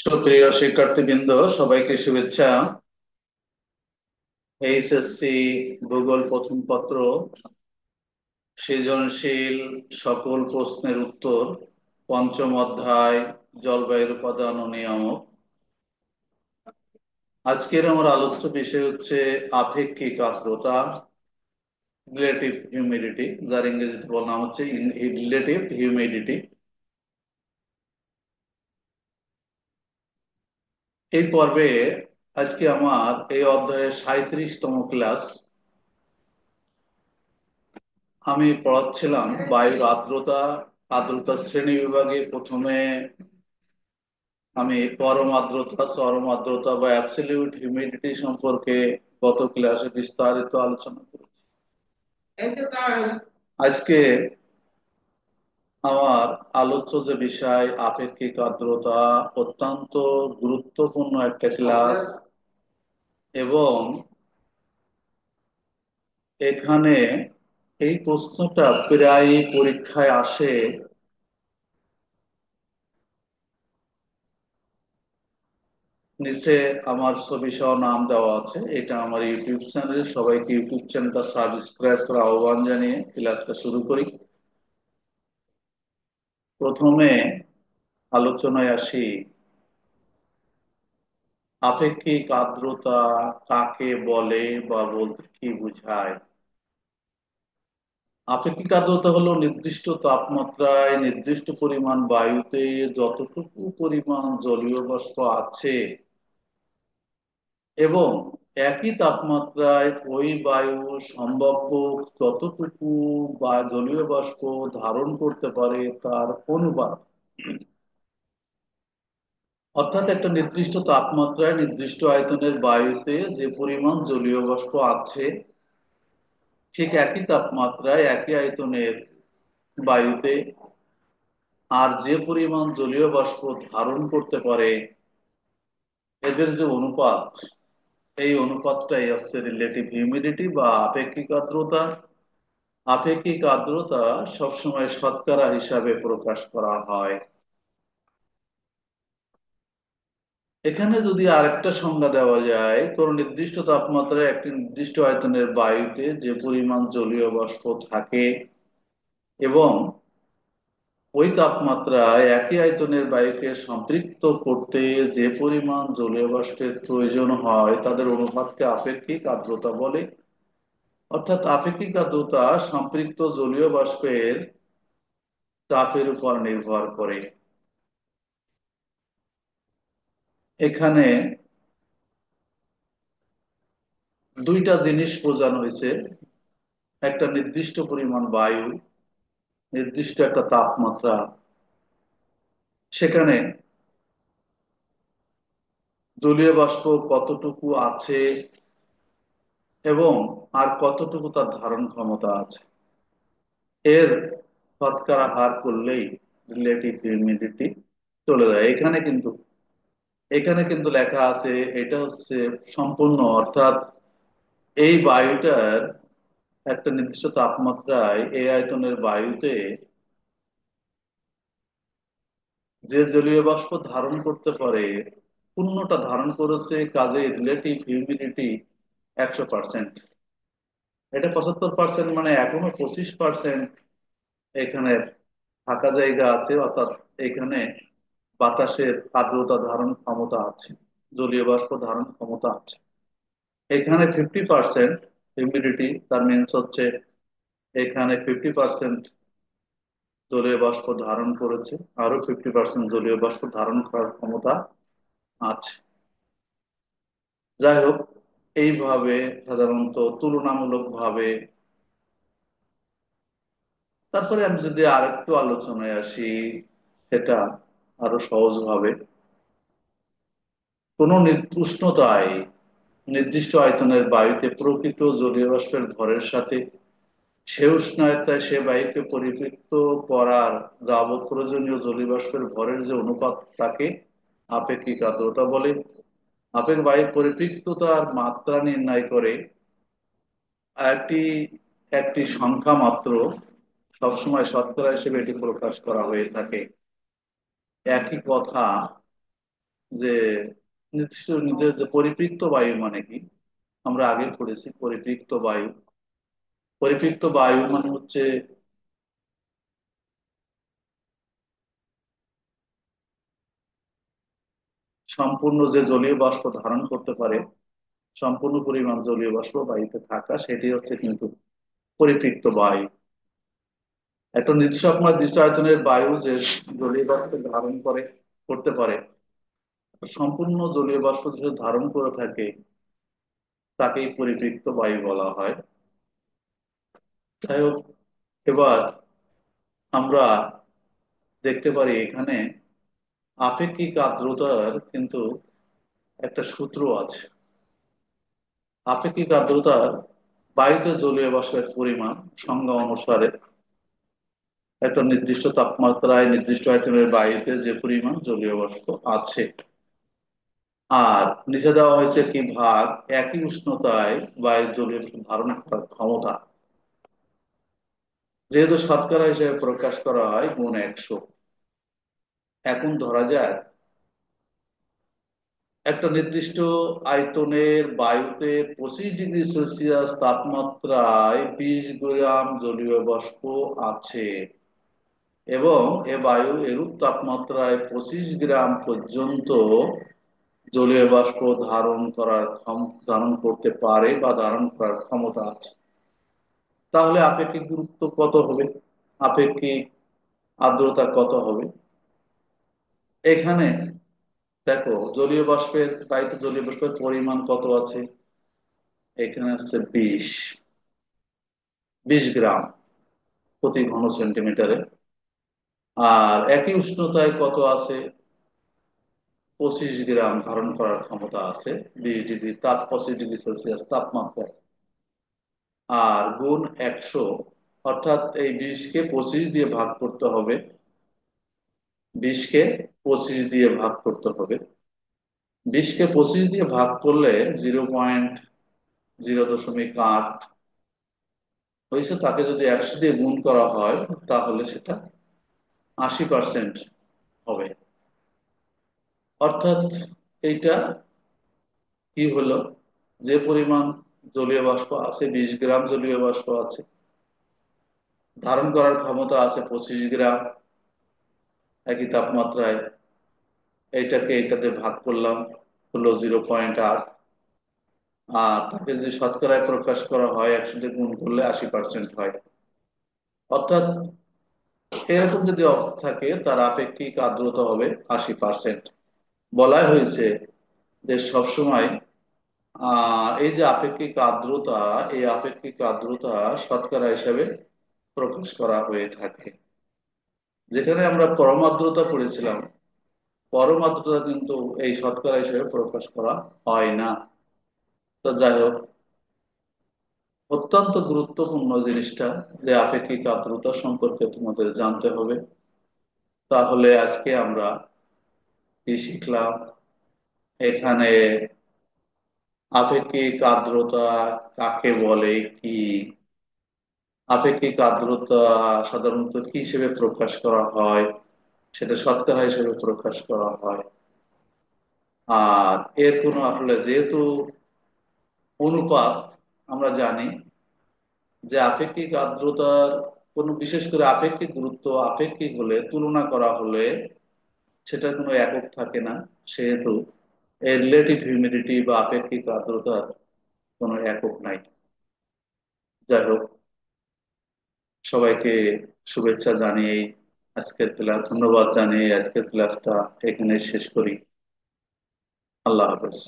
সুপ্রিয় শিক্ষার্থীবৃন্দ, সবাইকে শুভেচ্ছা। এইচএসসি ভূগোল প্রথম পত্র সৃজনশীল সকল প্রশ্নের উত্তর, পঞ্চম অধ্যায় জলবায়ুর উপাদান ও নিয়ামক। আজকের আমার আলোচ্য বিষয় হচ্ছে আপেক্ষিক আর্দ্রতা, রিলেটিভ হিউমিডিটি, যার ইংরেজিতে বল নাম হচ্ছে রিলেটিভ হিউমিডিটি। এই পর্বে আজকে আমার এই অধ্যায়ের 37তম ক্লাস। আমি পড়াচ্ছিলাম বায়ুর আর্দ্রতা। আর্দ্রতা শ্রেণী বিভাগে প্রথমে আমি পরম আর্দ্রতা, চরম আর্দ্রতা বা অ্যাবসলিউট হিউমিডিটি সম্পর্কে গত ক্লাসে বিস্তারিত আলোচনা করেছি। আজকে আমার আলোচ্য যে বিষয় আপেক্ষিক আর্দ্রতা, অত্যন্ত গুরুত্বপূর্ণ একটা ক্লাস। এবং এখানে এই প্রশ্নটা প্রায় পরীক্ষায় আসে। নিচে আমার ছবি সহ নাম দেওয়া আছে, এটা আমার ইউটিউব চ্যানেল। সবাইকে ইউটিউব চ্যানেলটা সাবস্ক্রাইব করে আহ্বান জানিয়ে ক্লাসটা শুরু করি। প্রথমে আলোচনায় আসি, আপেক্ষিক আর্দ্রতা কাকে বলে বা বলতে কি বোঝায়। আপেক্ষিক আর্দ্রতা হলো নির্দিষ্ট তাপমাত্রায় নির্দিষ্ট পরিমাণ বায়ুতে যতটুকু পরিমাণ জলীয় বাষ্প আছে এবং একই তাপমাত্রায় ওই বায়ু সম্ভাব্য যতটুকু বা জলীয় বাষ্প ধারণ করতে পারে তার অনুপাত। অর্থাৎ একটা নির্দিষ্ট তাপমাত্রায় নির্দিষ্ট আয়তনের বায়ুতে যে পরিমাণ জলীয় বাষ্প আছে, ঠিক একই তাপমাত্রায় একই আয়তনের বায়ুতে আর যে পরিমাণ জলীয় বাষ্প ধারণ করতে পারে, এদের যে অনুপাত, এই অনুপাতটাই হচ্ছে রিলেটিভ হিউমিডিটি বা আপেক্ষিক আর্দ্রতা। আপেক্ষিক আর্দ্রতা সবসময় শতকরা হিসাবে প্রকাশ করা হয়। এখানে যদি আরেকটা সংজ্ঞা দেওয়া যায়, কোন নির্দিষ্ট তাপমাত্রায় একটি নির্দিষ্ট আয়তনের বায়ুতে যে পরিমাণ জলীয় বাষ্প থাকে এবং ওই তাপমাত্রায় একই আয়তনের বায়ুকে সম্পৃক্ত করতে যে পরিমাণ জলীয় বাষ্পের প্রয়োজন হয়, তাদের অনুপাতকে আপেক্ষিক আর্দ্রতা বলে। অর্থাৎ আপেক্ষিক আর্দ্রতা সম্পৃক্ত জলীয় বাষ্পের চাপের উপর নির্ভর করে। এখানে দুইটা জিনিস বোঝানো হয়েছে, একটা নির্দিষ্ট পরিমাণ বায়ু, নির্দিষ্ট একটা তাপমাত্রা, সেখানে জলীয় বাষ্প কতটুকু আছে এবং আর কতটুকু তার ধারণ ক্ষমতা আছে, এর শতকরা হার করলেই রিলেটিভ হিউমিডিটি চলে যায়। এখানে কিন্তু লেখা আছে এটা হচ্ছে সম্পূর্ণ, অর্থাৎ এই বায়ুটার একটা নির্দিষ্ট তাপমাত্রায় এই আয়তনের বায়ুতে যে জলীয় বাষ্প ধারণ করতে পারে পূর্ণটা ধারণ করেছে, কাজে রিলেটিভ হিউমিডিটি 100%। এটা 75%, মানে এখনো 25% এখানে ফাঁকা জায়গা আছে, অর্থাৎ এখানে বাতাসের আর্দ্রতা ধারণ ক্ষমতা আছে, জলীয় বাষ্প ধারণ ক্ষমতা আছে। এখানে 50% হিউমিডিটি, তার মিনস হচ্ছে এখানে 50% জলীয় বাষ্প ধারণ করেছে, আরো 50% জলীয় বাষ্প ধারণ করার ক্ষমতা আছে। যাই হোক, এইভাবে সাধারণত তুলনামূলক ভাবে। তারপরে আমি যদি আরেকটু আলোচনায় আসি, সেটা আরো সহজ ভাবে, কোন উষ্ণতায় নির্দিষ্ট আয়তনের বায়ুতে প্রকৃত জলীয় বাষ্পের ভরের সাথে সে উষ্ণায়তায় সে বায়ুকে পরিতৃপ্ত করার যাবৎ প্রয়োজনীয় জলীয় বাষ্পের ভরের যে অনুপাত, তাকে আপেক্ষিক আর্দ্রতা বলে। বায়ু পরিতৃপ্ততার মাত্রা নির্ণয় করে একটি একটি সংখ্যা মাত্র, সবসময় শতকরা হিসেবে এটি প্রকাশ করা হয়ে থাকে। একই কথা যে নির্দিষ্ট নির্দেশ যে পরিপৃক্ত বায়ু মানে কি, আমরা আগে পড়েছি পরিপৃক্ত বায়ু। পরিপৃক্ত বায়ু মানে হচ্ছে সম্পূর্ণ যে জলীয় বাষ্প ধারণ করতে পারে, সম্পূর্ণ পরিমাণ জলীয় বাষ্প বায়ুতে থাকা, সেটি হচ্ছে কিন্তু পরিপৃক্ত বায়ু। একটা নির্দিষ্ট আপনার নির্দিষ্ট আয়তনের বায়ু যে জলীয় বাষ্প ধারণ করতে পারে, সম্পূর্ণ জলীয় বাষ্প যে ধারণ করে থাকে, তাকেই পরিপৃক্ত বায়ু বলা হয়। যাই হোক, এবার আমরা দেখতে পারি এখানে আপেক্ষিক আর্দ্রতার কিন্তু একটা সূত্র আছে। আপেক্ষিক আর্দ্রতার বায়ুতে জলীয় বাষ্পের পরিমাণ সংজ্ঞা অনুসারে একটা নির্দিষ্ট তাপমাত্রায় নির্দিষ্ট আয়তনের বায়ুতে যে পরিমাণ জলীয় বাষ্প আছে, আর নিচে দেওয়া হয়েছে কি ভাগ একই উষ্ণতায় বায়ুর জলীয় বাষ্প ধারণ করার ক্ষমতা, যেহেতু শতকরা হিসেবে প্রকাশ করা হয় গুণ 100। এখন ধরা যায় একটা নির্দিষ্ট আয়তনের বায়ুতে 25 ডিগ্রি সেলসিয়াস তাপমাত্রায় 20 গ্রাম জলীয় বাষ্প আছে, এবং এ বায়ু এরূপ তাপমাত্রায় 25 গ্রাম পর্যন্ত জলীয় বাষ্প ধারণ করতে পারে বা ধারণ করার ক্ষমতা আছে। তাহলে আপেক্ষিক গুরুত্ব কত হবে, আপেক্ষিক আর্দ্রতা কত হবে? এখানে দেখো, বায়ুতে জলীয় বাষ্পের পরিমাণ কত আছে, এখানে হচ্ছে 20 গ্রাম প্রতি ঘন সেন্টিমিটারে। আর একই উষ্ণতায় কত আছে, 25 গ্রাম ধারণ করার ক্ষমতা আছে 25 ডিগ্রি সেলসিয়াস তাপমাত্রায়। আর গুণ 100, অর্থাৎ এই 20কে 25 দিয়ে ভাগ করতে হবে। 20কে 25 দিয়ে ভাগ করলে 0.0.8 হয়েছে, তাকে যদি 100 দিয়ে গুণ করা হয় তাহলে সেটা 80% হবে। অর্থাৎ এইটা কি হলো, যে পরিমাণ জলীয় বাষ্প আছে, 20 গ্রাম জলীয় বাষ্প আছে, ধারণ করার ক্ষমতা আছে 25 গ্রাম একই তাপমাত্রায়, এটাতে ভাগ করলাম, হলো 0.8। আর তাকে যদি শতকরায় প্রকাশ করা হয় 100 দিয়ে গুণ করলে 80% হয়। অর্থাৎ এরকম যদি থাকে, তার আপেক্ষিক আর্দ্রতা হবে 80%। বলাই হয়েছে যে সবসময় এই যে আপেক্ষিক আর্দ্রতা, এই আপেক্ষিক আর্দ্রতা শতকরা হিসাবে প্রকাশ করা হয়ে থাকে। যেখানে আমরা পরম আর্দ্রতা পড়েছিলাম, পরম আর্দ্রতা কিন্তু এই শতকরা হিসেবে প্রকাশ করা হয় না। তো যাই হোক, অত্যন্ত গুরুত্বপূর্ণ জিনিসটা যে আপেক্ষিক আর্দ্রতা সম্পর্কে তোমাদের জানতে হবে। তাহলে আজকে আমরা কি শিখলাম, এখানে আপেক্ষিক আর্দ্রতা কাকে বলে, কি আপেক্ষিক আর্দ্রতা সাধারণত কি হিসেবে প্রকাশ করা হয়, সেটা শতকরা হিসেবে প্রকাশ করা হয়। আর এর কোনো আসলে যেহেতু অনুপাত, আমরা জানি যে আপেক্ষিক আর্দ্রতার কোনো বিশেষ করে আপেক্ষিক গুরুত্ব আপেক্ষিক হলে, তুলনা করা হলে সেটার কোনো একক থাকে না, সেহেতু এর রিলেটিভ হিউমিডিটি বা আপেক্ষিক আর্দ্রতার কোনো একক নাই। যাই হোক, সবাইকে শুভেচ্ছা জানিয়ে ধন্যবাদ জানিয়ে আজকের ক্লাসটা এখানে শেষ করি। আল্লাহ হাফেজ।